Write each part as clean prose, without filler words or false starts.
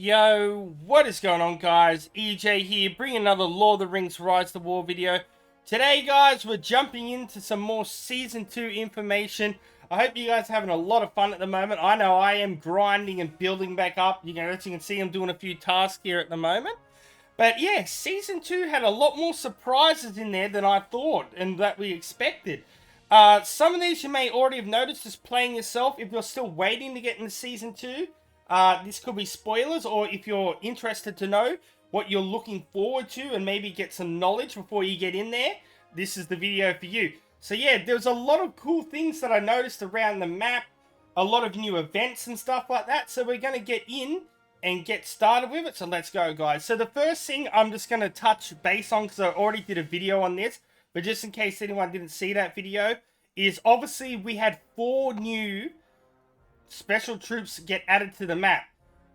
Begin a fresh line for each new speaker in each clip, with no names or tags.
Yo, what is going on, guys? EJ here, bringing another Lord of the Rings Rise to War video. Today, guys, we're jumping into some more Season 2 information. I hope you guys are having a lot of fun at the moment. I know I am grinding and building back up. As you can see, I'm doing a few tasks here at the moment. But yeah, Season 2 had a lot more surprises in there than I thought and that we expected. Some of these you may already have noticed just playing yourself if you're still waiting to get into Season 2. This could be spoilers, or if you're interested to know what you're looking forward to and maybe get some knowledge before you get in there, this is the video for you. So yeah, there's a lot of cool things that I noticed around the map, a lot of new events and stuff like that, so we're going to get in and get started with it, so let's go, guys. So the first thing I'm just going to touch base on, because I already did a video on this, but just in case anyone didn't see that video, is obviously we had 4 new special troops get added to the map.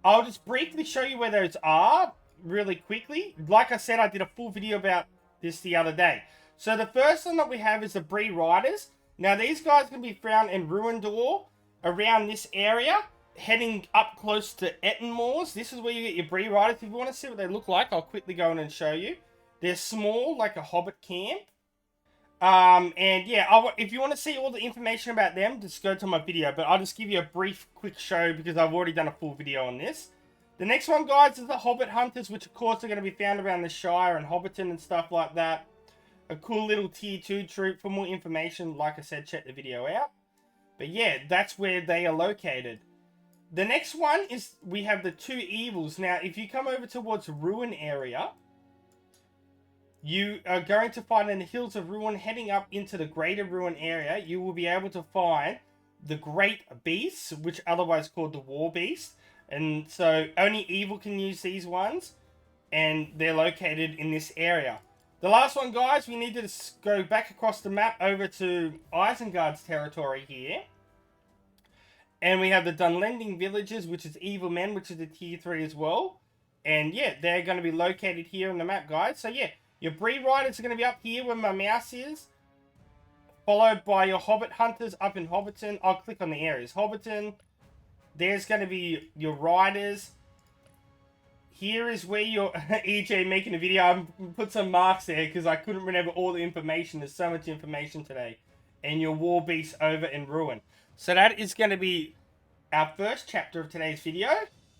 I'll just briefly show you where those are really quickly. Like I said, I did a full video about this the other day. So the first one that we have is the Bree Riders. Now these guys can be found in Ruindor around this area, heading up close to Etten Moors. This is where you get your Bree Riders. If you want to see what they look like, I'll quickly go in and show you. They're small, like a hobbit camp. And yeah, if you want to see all the information about them, just go to my video. But I'll just give you a brief, quick show because I've already done a full video on this. The next one, guys, is the Hobbit Hunters, which of course are going to be found around the Shire and Hobbiton and stuff like that. A cool little tier 2 troop. For more information, like I said, check the video out. But yeah, that's where they are located. The next one is we have the 2 Evils. Now, if you come over towards Ruin area, you are going to find in the Hills of Ruin, heading up into the Greater Ruin area, you will be able to find the Great Beasts, which are otherwise called the War Beast. And so only Evil can use these ones, and they're located in this area. The last one, guys, we need to go back across the map over to Isengard's territory here. And we have the Dunlending Villages, which is Evil Men, which is a tier 3 as well. And yeah, they're going to be located here on the map, guys. So yeah, your Bree Riders are going to be up here where my mouse is, followed by your Hobbit Hunters up in Hobbiton. I'll click on the areas. Hobbiton. There's going to be your Riders. Here is where your EJ making a video. I put some marks there because I couldn't remember all the information. There's so much information today. And your War Beast over in Ruin. So that is going to be our first chapter of today's video.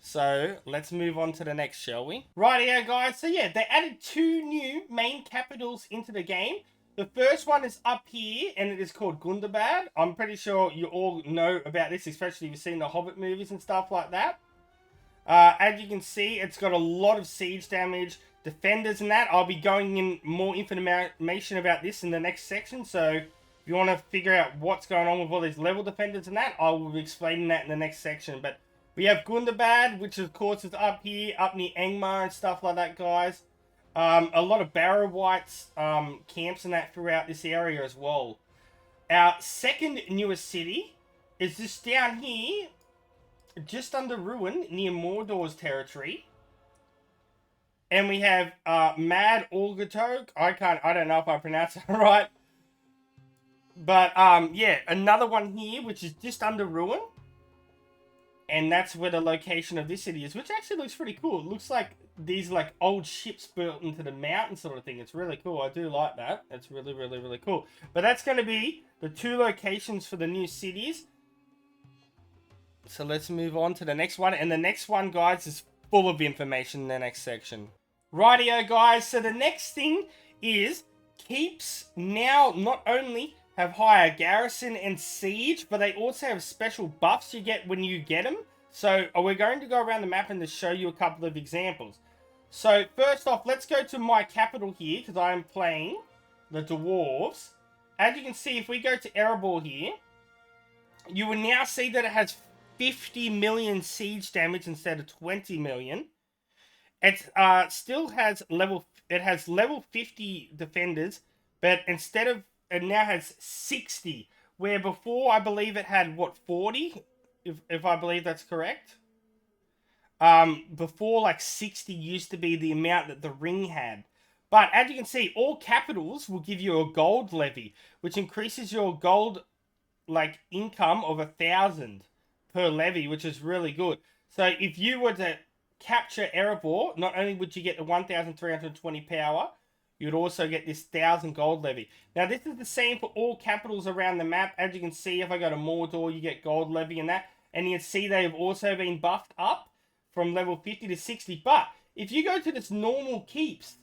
So let's move on to the next, shall we? Rightio, guys. So yeah, they added 2 new main capitals into the game. The first one is up here, and it is called Gundabad. I'm pretty sure you all know about this, especially if you've seen the Hobbit movies and stuff like that. As you can see, it's got a lot of siege damage, defenders and that. I'll be going in more information about this in the next section. So if you want to figure out what's going on with all these level defenders and that, I will be explaining that in the next section. But we have Gundabad, which of course is up here, up near Angmar and stuff like that, guys. A lot of Barrow Whites camps and that throughout this area as well. Our second newest city is just down here, just under Ruin, near Mordor's territory. And we have Mad Orgotog. I don't know if I pronounced it right. But yeah, another one here, which is just under Ruin. And that's where the location of this city is, which actually looks pretty cool. It looks like these like old ships built into the mountain sort of thing. It's really cool. I do like that. It's really, really, really cool. But that's going to be the 2 locations for the new cities. So let's move on to the next one. And the next one, guys, is full of information in the next section. Rightio, guys. So the next thing is keeps now not only have higher garrison and siege, but they also have special buffs you get when you get them. So we're going to go around the map and to show you a couple of examples. So first off, let's go to my capital here, because I am playing the Dwarves. As you can see, if we go to Erebor here, you will now see that it has 50 million siege damage instead of 20 million. It still has level 50 defenders, but instead of, it now has 60, where before I believe it had, what, 40? If I believe that's correct. Before, like, 60 used to be the amount that the ring had. But as you can see, all capitals will give you a gold levy, which increases your gold, like, income of 1,000 per levy, which is really good. So if you were to capture Erebor, not only would you get the 1,320 power, you'd also get this 1,000 gold levy. Now, this is the same for all capitals around the map. As you can see, if I go to Mordor, you get gold levy and that. And you can see they've also been buffed up from level 50 to 60. But if you go to this normal keeps,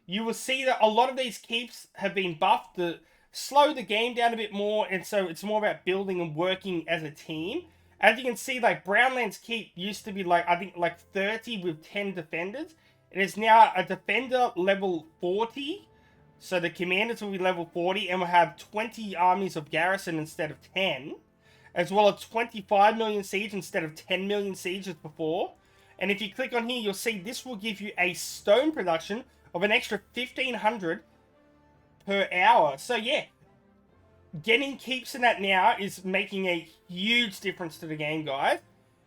you will see that a lot of these keeps have been buffed to slow the game down a bit more. And so it's more about building and working as a team. As you can see, like Brownlands Keep used to be like, I think like 30 with 10 defenders. It is now a defender level 40. So the commanders will be level 40 and will have 20 armies of garrison instead of 10. As well as 25 million siege instead of 10 million siege as before. And if you click on here, you'll see this will give you a stone production of an extra 1,500 per hour. So yeah, getting keeps in that now is making a huge difference to the game, guys.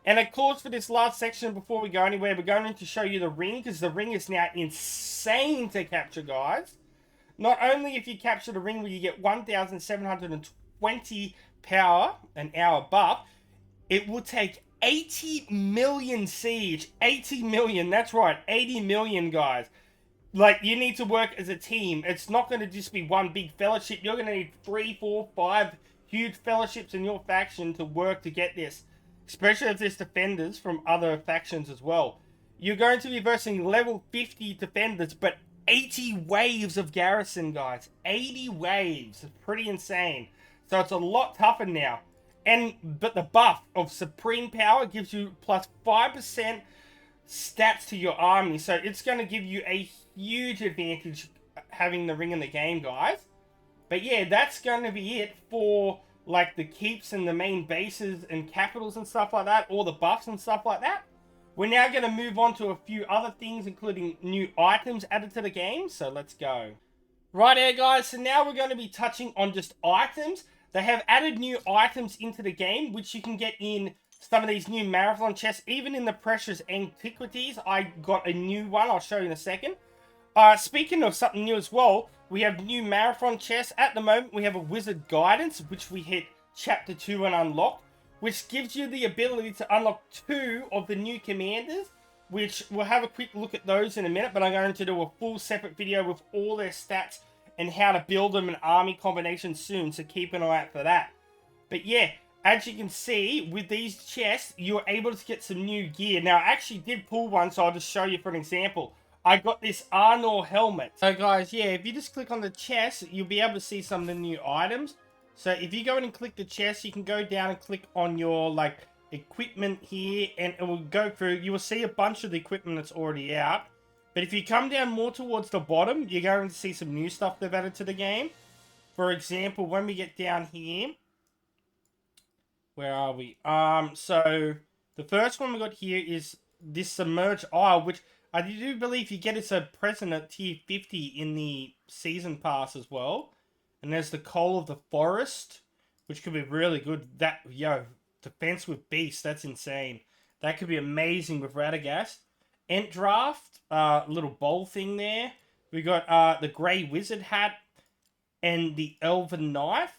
And of course, for this last section, before we go anywhere, we're going to show you the ring, because the ring is now insane to capture, guys. Not only if you capture the ring where you get 1,720 power, an hour buff, it will take 80 million siege. 80 million, that's right, 80 million, guys. Like, you need to work as a team. It's not going to just be one big fellowship. You're going to need 3, 4, 5 huge fellowships in your faction to work to get this. Especially if there's defenders from other factions as well. You're going to be versing level 50 defenders, but 80 waves of garrison, guys. 80 waves. It's pretty insane. So it's a lot tougher now. But the buff of Supreme Power gives you plus 5% stats to your army. So it's going to give you a huge advantage having the ring in the game, guys. But yeah, that's going to be it for like the keeps and the main bases and capitals and stuff like that, all the buffs and stuff like that. We're now going to move on to a few other things, including new items added to the game. So let's go. Right here, guys. So now we're going to be touching on just items. They have added new items into the game, which you can get in some of these new marathon chests. Even in the precious antiquities, I got a new one. I'll show you in a second. Speaking of something new as well, we have new marathon chests. At the moment, we have a wizard guidance, which we hit chapter 2 and unlock, which gives you the ability to unlock 2 of the new commanders, which we'll have a quick look at those in a minute, but I'm going to do a full separate video with all their stats and how to build them in army combinations soon, so keep an eye out for that. But yeah, as you can see, with these chests, you're able to get some new gear. Now, I actually did pull one, so I'll just show you for an example. I got this Arnor helmet. So guys, yeah, if you just click on the chest, you'll be able to see some of the new items. So if you go in and click the chest, you can go down and click on your like equipment here, and it will go through. You will see a bunch of the equipment that's already out. But if you come down more towards the bottom, you're going to see some new stuff they've added to the game. For example, when we get down here, where are we? So the first one we got here is this Submerged Isle, which I do believe you get as a present at tier 50 in the season pass as well. And there's the Coal of the Forest, which could be really good. That, defense with Beast, that's insane. That could be amazing with Radagast. Ent Draft, little bowl thing there. We got the Grey Wizard hat and the Elven Knife.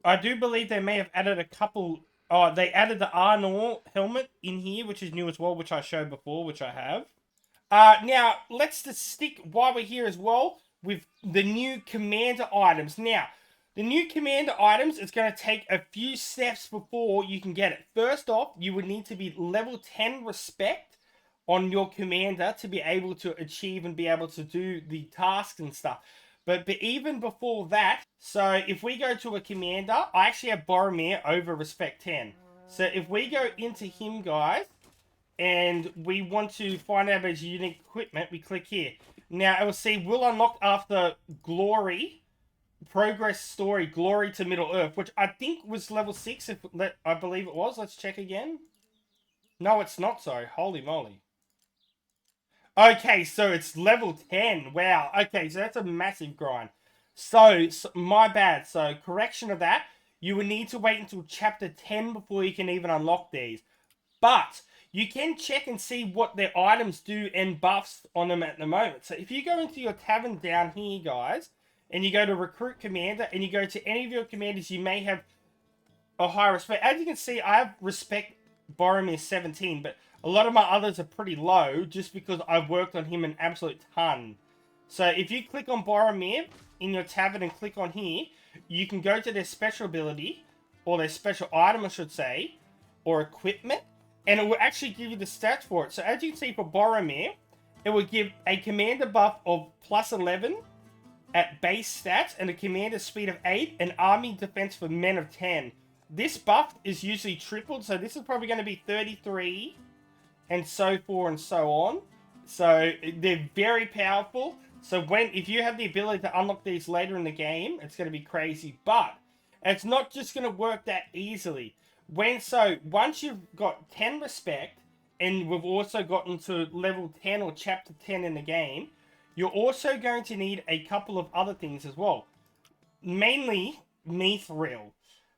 I do believe they may have added a couple. Oh, they added the Arnor helmet in here, which is new as well, which I showed before, which I have. Now, let's just stick, while we're here as well, with the new commander items. Now, the new commander items, it's going to take a few steps before you can get it. First off, you would need to be level 10 respect on your commander to be able to achieve and be able to do the tasks and stuff. But even before that, so if we go to a commander, I actually have Boromir over respect 10. So if we go into him, guys, and we want to find out about his unique equipment, we click here. Now, it will see, will unlock after Glory, Progress Story, Glory to Middle-earth, which I think was level 6, I believe it was. Let's check again. No, it's not, sorry. Holy moly. Okay, so it's level 10. Wow. Okay, so that's a massive grind. So my bad. So, correction of that. You will need to wait until chapter 10 before you can even unlock these. But you can check and see what their items do and buffs on them at the moment. So, if you go into your tavern down here, guys, and you go to Recruit Commander, and you go to any of your commanders, you may have a higher respect. As you can see, I have Respect Boromir 17, but A lot of my others are pretty low just because I've worked on him an absolute ton. So if you click on Boromir in your tavern and click on here, you can go to their special ability, or their special item I should say, or equipment, and it will actually give you the stats for it. So as you can see for Boromir, it will give a commander buff of +11 at base stats and a commander speed of 8 and army defense for men of 10. This buff is usually tripled, so this is probably going to be 33 and so forth and so on. So they're very powerful. So if you have the ability to unlock these later in the game, it's going to be crazy. But it's not just going to work that easily. Once you've got 10 respect, and we've also gotten to level 10 or chapter 10 in the game, you're also going to need a couple of other things as well. Mainly MITHRIL.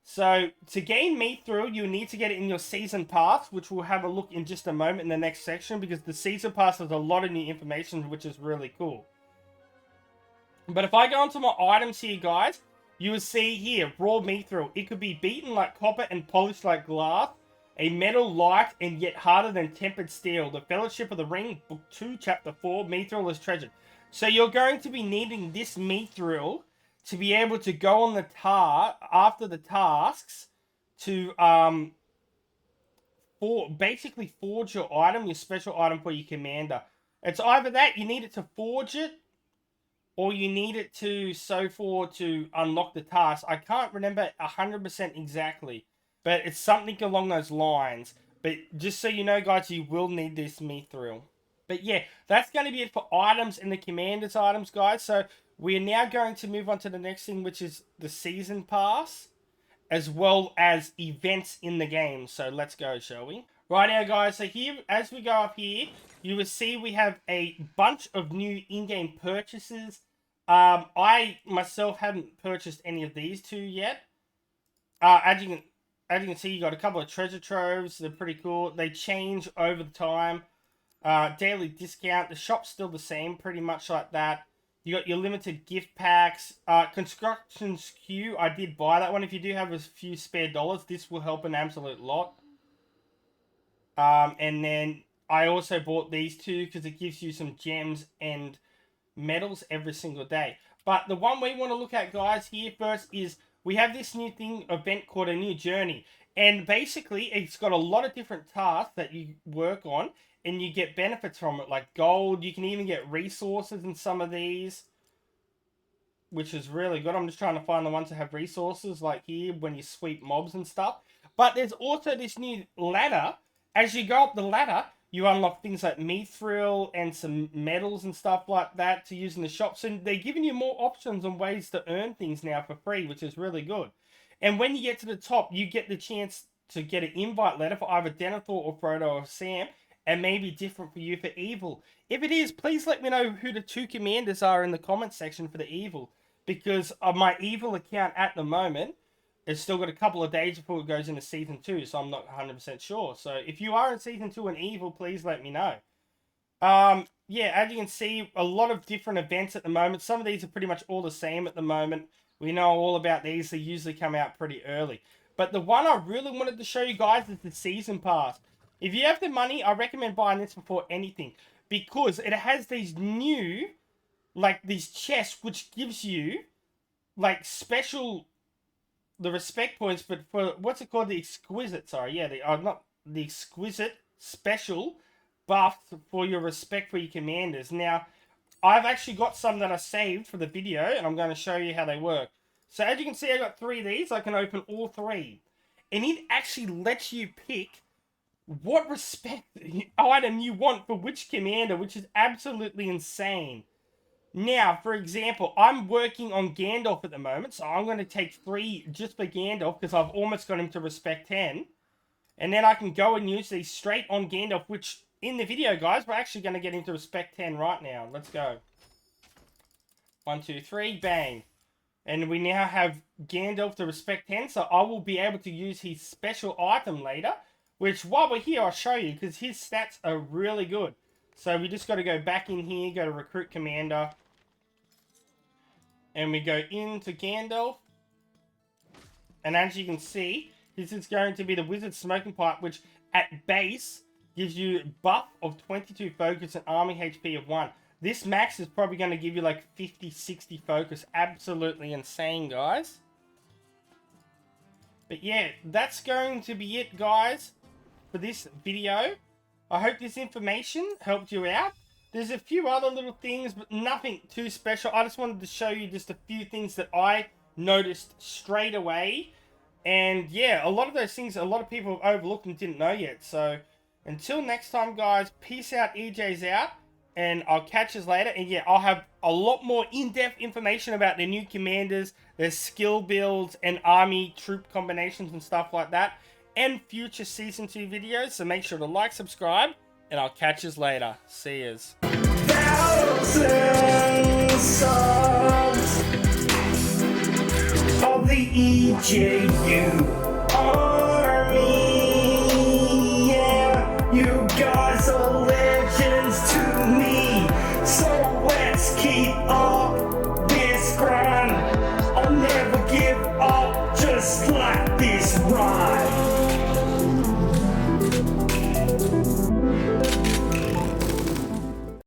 So to gain MITHRIL, you need to get it in your season pass, which we'll have a look in just a moment in the next section, because the season pass has a lot of new information, which is really cool. But if I go onto my items here, guys, you will see here, raw MITHRIL. It could be beaten like copper and polished like glass. A metal light and yet harder than tempered steel. The Fellowship of the Ring, Book 2, Chapter 4, MITHRIL is treasured. So you're going to be needing this MITHRIL to be able to go on the after the tasks to basically forge your item, your special item for your commander. It's either that, you need it to forge it, or you need it to to unlock the task. I can't remember 100% exactly, but it's something along those lines. But just so you know, guys, you will need this MITHRIL. But yeah, that's going to be it for items and the commander's items, guys. So we are now going to move on to the next thing, which is the season pass, as well as events in the game. So let's go, shall we? Right now, guys, so here, as we go up here, you will see we have a bunch of new in-game purchases. I myself haven't purchased any of these two yet. As you can see, you got a couple of treasure troves. They're pretty cool. They change over the time. Daily discount. The shop's still the same, pretty much like that. You got your limited gift packs. Construction SKU. I did buy that one. If you do have a few spare dollars, this will help an absolute lot. And then I also bought these two because it gives you some gems and medals every single day. But the one we want to look at, guys, here first is we have this new event called a new journey. And basically, it's got a lot of different tasks that you work on, and you get benefits from it, like gold. You can even get resources in some of these, which is really good. I'm just trying to find the ones that have resources, like here, when you sweep mobs and stuff. But there's also this new ladder. As you go up the ladder, you unlock things like MITHRIL and some medals and stuff like that to use in the shops. And they're giving you more options and ways to earn things now for free, which is really good. And when you get to the top, you get the chance to get an invite letter for either Denethor or Frodo or Sam, and maybe different for you for Evil. If it is, please let me know who the two commanders are in the comments section for the Evil, because of my Evil account at the moment, it's still got a couple of days before it goes into Season 2, so I'm not 100% sure. So if you are in Season 2 and Evil, please let me know. Yeah, as you can see, a lot of different events at the moment. Some of these are pretty much all the same at the moment. We know all about these. They usually come out pretty early. But the one I really wanted to show you guys is the Season Pass. If you have the money, I recommend buying this before anything, because it has these new, like, these chests, which gives you, like, special, the respect points, but for, what's it called, the exquisite, sorry, yeah, not the exquisite special buff for your respect for your commanders. Now, I've actually got some that I saved for the video, and I'm going to show you how they work. So as you can see, I got 3 of these. I can open all 3. And it actually lets you pick what respect item you want for which commander, which is absolutely insane. Now, for example, I'm working on Gandalf at the moment, so I'm going to take 3 just for Gandalf, because I've almost got him to respect 10. And then I can go and use these straight on Gandalf, which, in the video, guys, we're actually going to get him to respect 10 right now. Let's go. 1, 2, 3, bang. And we now have Gandalf to respect 10, so I will be able to use his special item later, which, while we're here, I'll show you, because his stats are really good. So we just got to go back in here, go to Recruit Commander, and we go into Gandalf. And as you can see, this is going to be the Wizard Smoking Pipe, which at base gives you buff of 22 focus and army HP of 1. This max is probably going to give you like 50, 60 focus. Absolutely insane, guys. But yeah, that's going to be it, guys, for this video. I hope this information helped you out. There's a few other little things, but nothing too special. I just wanted to show you just a few things that I noticed straight away. And yeah, a lot of those things, a lot of people have overlooked and didn't know yet. So until next time, guys, peace out, EJ's out. And I'll catch you later. And yeah, I'll have a lot more in-depth information about the new commanders, their skill builds, and army troop combinations and stuff like that. And future Season 2 videos. So make sure to like, subscribe, and I'll catch you later. See yous. Thousands songs of the EJU Army. Yeah, you